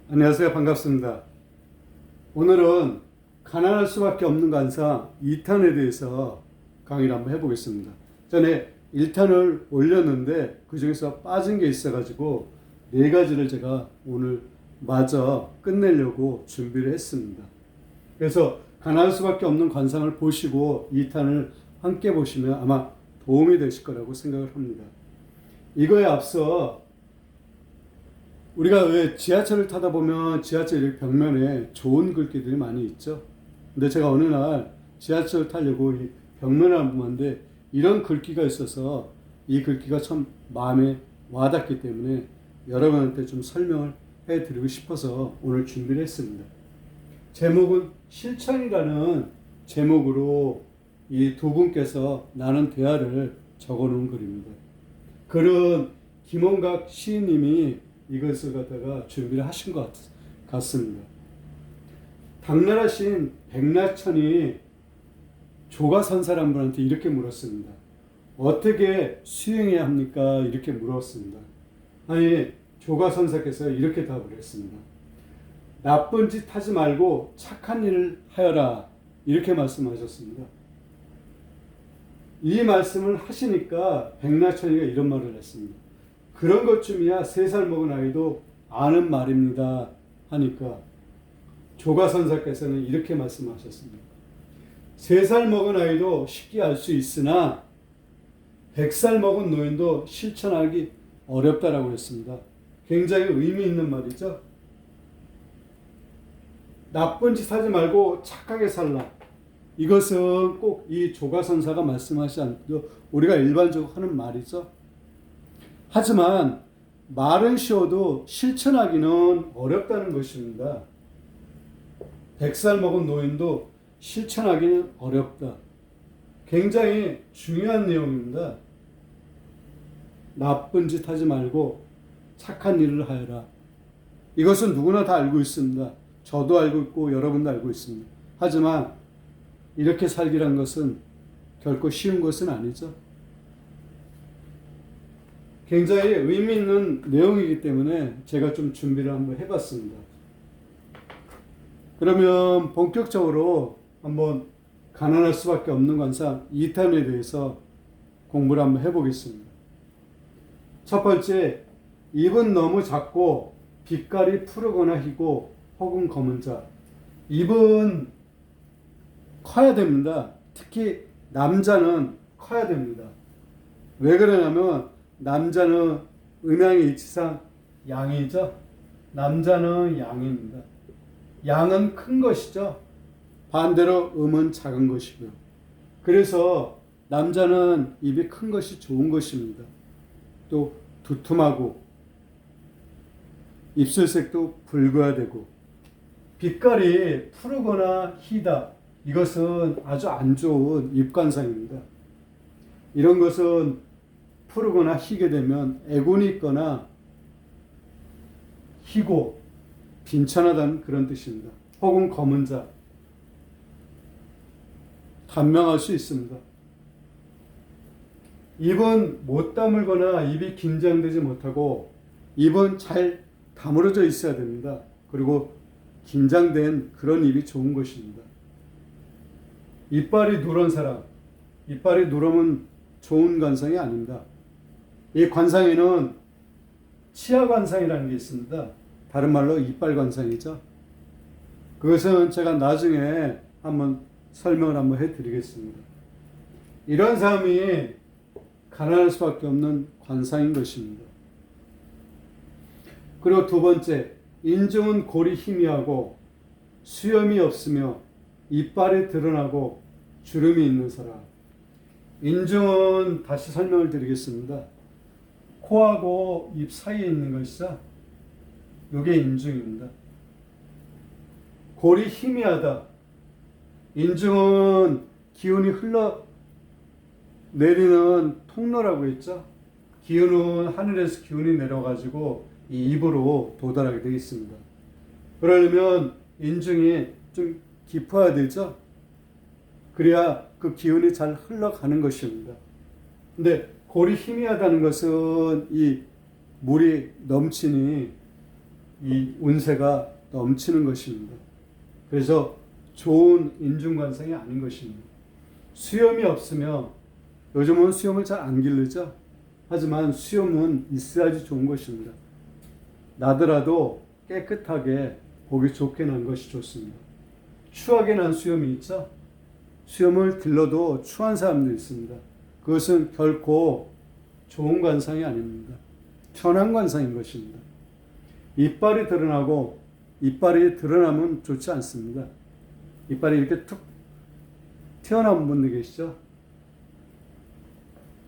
안녕하세요. 반갑습니다. 오늘은 가난할 수밖에 없는 관상 2탄에 대해서 강의를 한번 해보겠습니다. 전에 1탄을 올렸는데 그 중에서 빠진 게 있어가지고 4가지를 제가 오늘 마저 끝내려고 준비를 했습니다. 그래서 가난할 수밖에 없는 관상을 보시고 2탄을 함께 보시면 아마 도움이 되실 거라고 생각을 합니다. 이거에 앞서 우리가 왜 지하철을 타다 보면 지하철 벽면에 좋은 글귀들이 많이 있죠. 근데 제가 어느 날 지하철을 타려고 이 벽면을 한번 봤는데 이런 글귀가 있어서 이 글귀가 참 마음에 와닿기 때문에 여러분한테 좀 설명을 해드리고 싶어서 오늘 준비를 했습니다. 제목은 실천이라는 제목으로 이 두 분께서 나눈 대화를 적어놓은 글입니다. 글은 김원각 시인님이 이것을 갖다가 준비를 하신 것 같습니다. 당나라 시인 백나천이 조가선사라는 분한테 이렇게 물었습니다. 어떻게 수행해야 합니까? 이렇게 물었습니다. 아니, 조가선사께서 이렇게 답을 했습니다. 나쁜 짓 하지 말고 착한 일을 하여라. 이렇게 말씀하셨습니다. 이 말씀을 하시니까 백나천이가 이런 말을 했습니다. 그런 것쯤이야 3살 먹은 아이도 아는 말입니다. 하니까 조가선사께서는 이렇게 말씀하셨습니다. 3살 먹은 아이도 쉽게 알 수 있으나 100살 먹은 노인도 실천하기 어렵다라고 했습니다. 굉장히 의미 있는 말이죠. 나쁜 짓 하지 말고 착하게 살라. 이것은 꼭 이 조가선사가 말씀하지 않고 우리가 일반적으로 하는 말이죠. 하지만 말은 쉬워도 실천하기는 어렵다는 것입니다. 100살 먹은 노인도 실천하기는 어렵다. 굉장히 중요한 내용입니다. 나쁜 짓 하지 말고 착한 일을 하여라. 이것은 누구나 다 알고 있습니다. 저도 알고 있고 여러분도 알고 있습니다. 하지만 이렇게 살기란 것은 결코 쉬운 것은 아니죠. 굉장히 의미 있는 내용이기 때문에 제가 좀 준비를 한번 해봤습니다. 그러면 본격적으로 한번 가난할 수밖에 없는 관상 2탄에 대해서 공부를 한번 해보겠습니다. 첫 번째, 입은 너무 작고 빛깔이 푸르거나 희고 혹은 검은 자. 입은 커야 됩니다. 특히 남자는 커야 됩니다. 왜 그러냐면 남자는 음양의 이치상 양이죠. 남자는 양입니다. 양은 큰 것이죠. 반대로 음은 작은 것이고요. 그래서 남자는 입이 큰 것이 좋은 것입니다. 또 두툼하고 입술색도 붉어야 되고 빛깔이 푸르거나 희다. 이것은 아주 안 좋은 입관상입니다. 이런 것은 푸르거나 희게 되면 애군이 있거나 희고 빈천하다는 그런 뜻입니다. 혹은 검은 자. 단명할 수 있습니다. 입은 못 다물거나 입이 긴장되지 못하고 입은 잘 다물어져 있어야 됩니다. 그리고 긴장된 그런 입이 좋은 것입니다. 이빨이 누런 사람, 이빨이 누르면 좋은 관상이 아닙니다. 이 관상에는 치아 관상이라는 게 있습니다. 다른 말로 이빨 관상이죠. 그것은 제가 나중에 한번 설명을 한번 해드리겠습니다. 이런 사람이 가난할 수밖에 없는 관상인 것입니다. 그리고 두 번째, 인중은 골이 희미하고 수염이 없으며 이빨이 드러나고 주름이 있는 사람. 인중은 다시 설명을 드리겠습니다. 코하고 입 사이에 있는 것이죠. 이게 인중입니다. 골이 희미하다. 인중은 기운이 흘러 내리는 통로라고 했죠. 기운은 하늘에서 기운이 내려가지고 이 입으로 도달하게 되어 있습니다. 그러려면 인중이 좀 깊어야 되죠. 그래야 그 기운이 잘 흘러가는 것입니다. 근데 골이 희미하다는 것은 이 물이 넘치니 이 운세가 넘치는 것입니다. 그래서 좋은 인중관상이 아닌 것입니다. 수염이 없으면 요즘은 수염을 잘 안 기르죠. 하지만 수염은 있어야지 좋은 것입니다. 나더라도 깨끗하게 보기 좋게 난 것이 좋습니다. 추하게 난 수염이 있죠. 수염을 길러도 추한 사람도 있습니다. 그것은 결코 좋은 관상이 아닙니다. 천한 관상인 것입니다. 이빨이 드러나고 이빨이 드러나면 좋지 않습니다. 이빨이 이렇게 툭 튀어나온 분들 계시죠?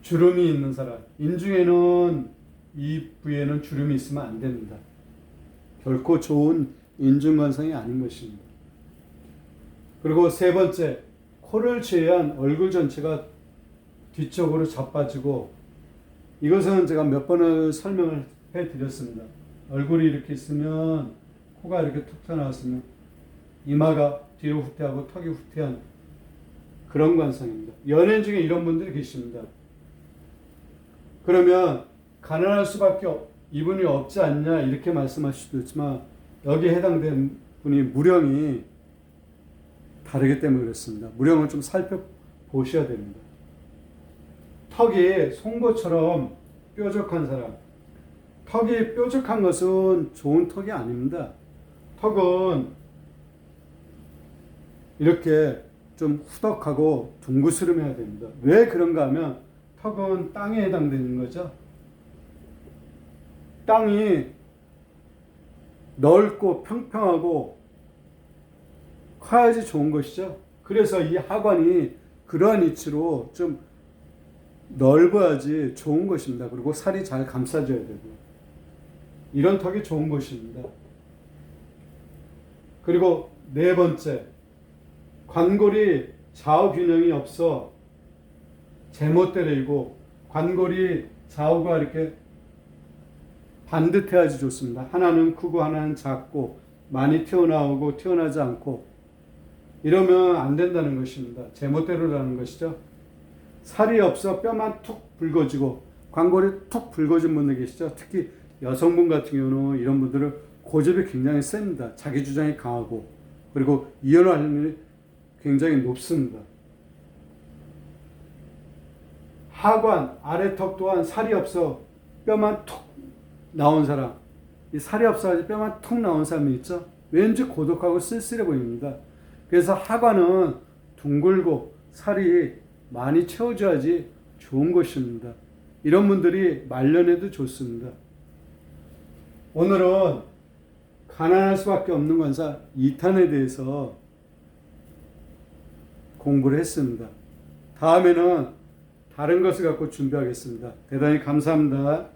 주름이 있는 사람. 인중에는 이 부위에는 주름이 있으면 안 됩니다. 결코 좋은 인중관상이 아닌 것입니다. 그리고 세 번째, 코를 제외한 얼굴 전체가 뒤쪽으로 자빠지고, 이것은 제가 몇 번을 설명을 해드렸습니다. 얼굴이 이렇게 있으면 코가 이렇게 툭 튀어나왔으면 이마가 뒤로 후퇴하고 턱이 후퇴한 그런 관상입니다. 연예인 중에 이런 분들이 계십니다. 그러면 가난할 수밖에 이분이 없지 않냐 이렇게 말씀하실 수도 있지만 여기에 해당된 분이 무령이 다르기 때문에 그렇습니다. 무령을 좀 살펴보셔야 됩니다. 턱이 송곳처럼 뾰족한 사람. 턱이 뾰족한 것은 좋은 턱이 아닙니다. 턱은 이렇게 좀 후덕하고 둥그스름해야 됩니다. 왜 그런가 하면 턱은 땅에 해당되는 거죠. 땅이 넓고 평평하고 커야지 좋은 것이죠. 그래서 이 하관이 그러한 위치로 좀 넓어야지 좋은 것입니다. 그리고 살이 잘 감싸져야 되고 이런 턱이 좋은 것입니다. 그리고 네 번째, 관골이 좌우 균형이 없어 제멋대로이고 관골이 좌우가 이렇게 반듯해야지 좋습니다. 하나는 크고 하나는 작고 많이 튀어나오고 튀어나오지 않고 이러면 안 된다는 것입니다. 제멋대로라는 것이죠. 살이 없어 뼈만 툭 붉어지고 관골이 툭 붉어진 분들 계시죠. 특히 여성분 같은 경우는 이런 분들은 고집이 굉장히 셉니다. 자기 주장이 강하고 그리고 이혼할 확률이 굉장히 높습니다. 하관, 아래턱 또한 살이 없어 뼈만 툭 나온 사람, 이 살이 없어가지고 뼈만 툭 나온 사람이 있죠. 왠지 고독하고 쓸쓸해 보입니다. 그래서 하관은 둥글고 살이 많이 채워져야지 좋은 것입니다. 이런 분들이 말년에도 좋습니다. 오늘은 가난할 수밖에 없는 관사 2탄에 대해서 공부를 했습니다. 다음에는 다른 것을 갖고 준비하겠습니다. 대단히 감사합니다.